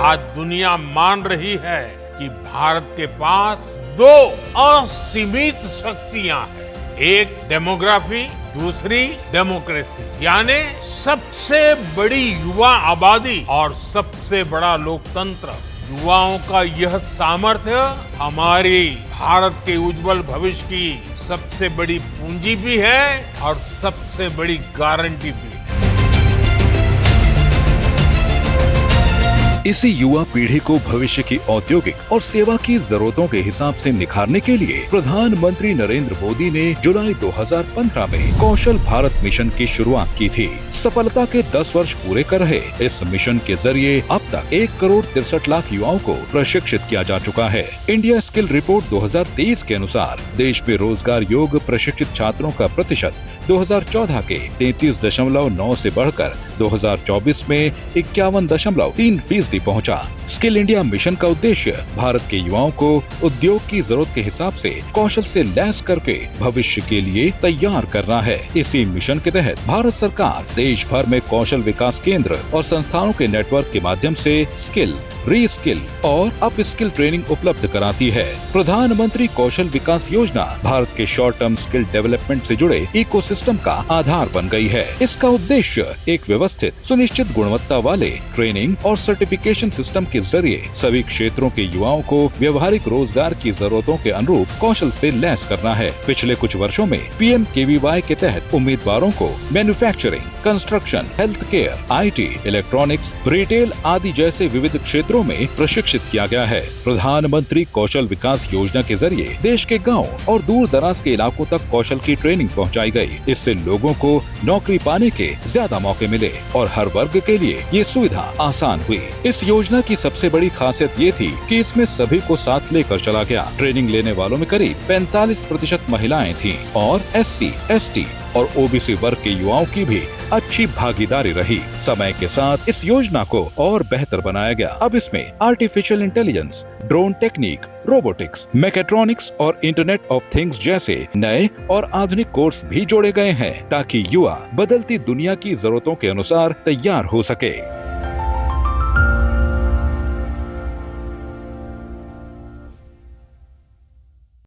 आज दुनिया मान रही है कि भारत के पास दो असीमित शक्तियां हैं, एक डेमोग्राफी, दूसरी डेमोक्रेसी, यानी सबसे बड़ी युवा आबादी और सबसे बड़ा लोकतंत्र। युवाओं का यह सामर्थ्य हमारी भारत के उज्जवल भविष्य की सबसे बड़ी पूंजी भी है और सबसे बड़ी गारंटी भी है। इसी युवा पीढ़ी को भविष्य की औद्योगिक और सेवा की जरूरतों के हिसाब से निखारने के लिए प्रधानमंत्री नरेंद्र मोदी ने जुलाई 2015 में कौशल भारत मिशन की शुरुआत की थी। सफलता के 10 वर्ष पूरे कर रहे इस मिशन के जरिए अब तक 1,63,00,000 युवाओं को प्रशिक्षित किया जा चुका है। इंडिया स्किल रिपोर्ट 2023 के अनुसार देश में रोजगार योग्य प्रशिक्षित छात्रों का प्रतिशत 2014 के 33.9 से बढ़कर 2024 में 51.3% पहुंचा। स्किल इंडिया मिशन का उद्देश्य भारत के युवाओं को उद्योग की जरूरत के हिसाब से कौशल से लैस करके भविष्य के लिए तैयार करना है। इसी मिशन के तहत भारत सरकार देश भर में कौशल विकास केंद्र और संस्थानों के नेटवर्क के माध्यम से स्किल, री स्किल और अप स्किल ट्रेनिंग उपलब्ध कराती है। प्रधानमंत्री कौशल विकास योजना भारत के शॉर्ट टर्म स्किल डेवलपमेंट से जुड़े इकोसिस्टम का आधार बन गई है। इसका उद्देश्य एक व्यवस्थित, सुनिश्चित गुणवत्ता वाले ट्रेनिंग और सर्टिफिकेशन सिस्टम के जरिए सभी क्षेत्रों के युवाओं को व्यवहारिक रोजगार की जरूरतों के अनुरूप कौशल से लैस करना है। पिछले कुछ वर्षों में PMKVY के तहत उम्मीदवारों को manufacturing, construction, health care, IT, electronics, retail आदि जैसे विविध क्षेत्रों में प्रशिक्षित किया गया है। प्रधानमंत्री कौशल विकास योजना के जरिए देश के गाँव और दूर दराज के इलाकों तक कौशल की ट्रेनिंग पहुँचाई गयी। इससे लोगों को नौकरी पाने के ज्यादा मौके मिले और हर वर्ग के लिए ये सुविधा आसान हुई। इस योजना की सबसे बड़ी खासियत ये थी कि इसमें सभी को साथ लेकर चला गया। ट्रेनिंग लेने वालों में करीब 45% महिलाएं थीं और SC, ST और OBC वर्ग के युवाओं की भी अच्छी भागीदारी रही। समय के साथ इस योजना को और बेहतर बनाया गया। अब इसमें artificial intelligence, drone technique, robotics, mechatronics और इंटरनेट ऑफ थिंग्स जैसे नए और आधुनिक कोर्स भी जोड़े गए हैं ताकि युवा बदलती दुनिया की जरूरतों के अनुसार तैयार हो सके।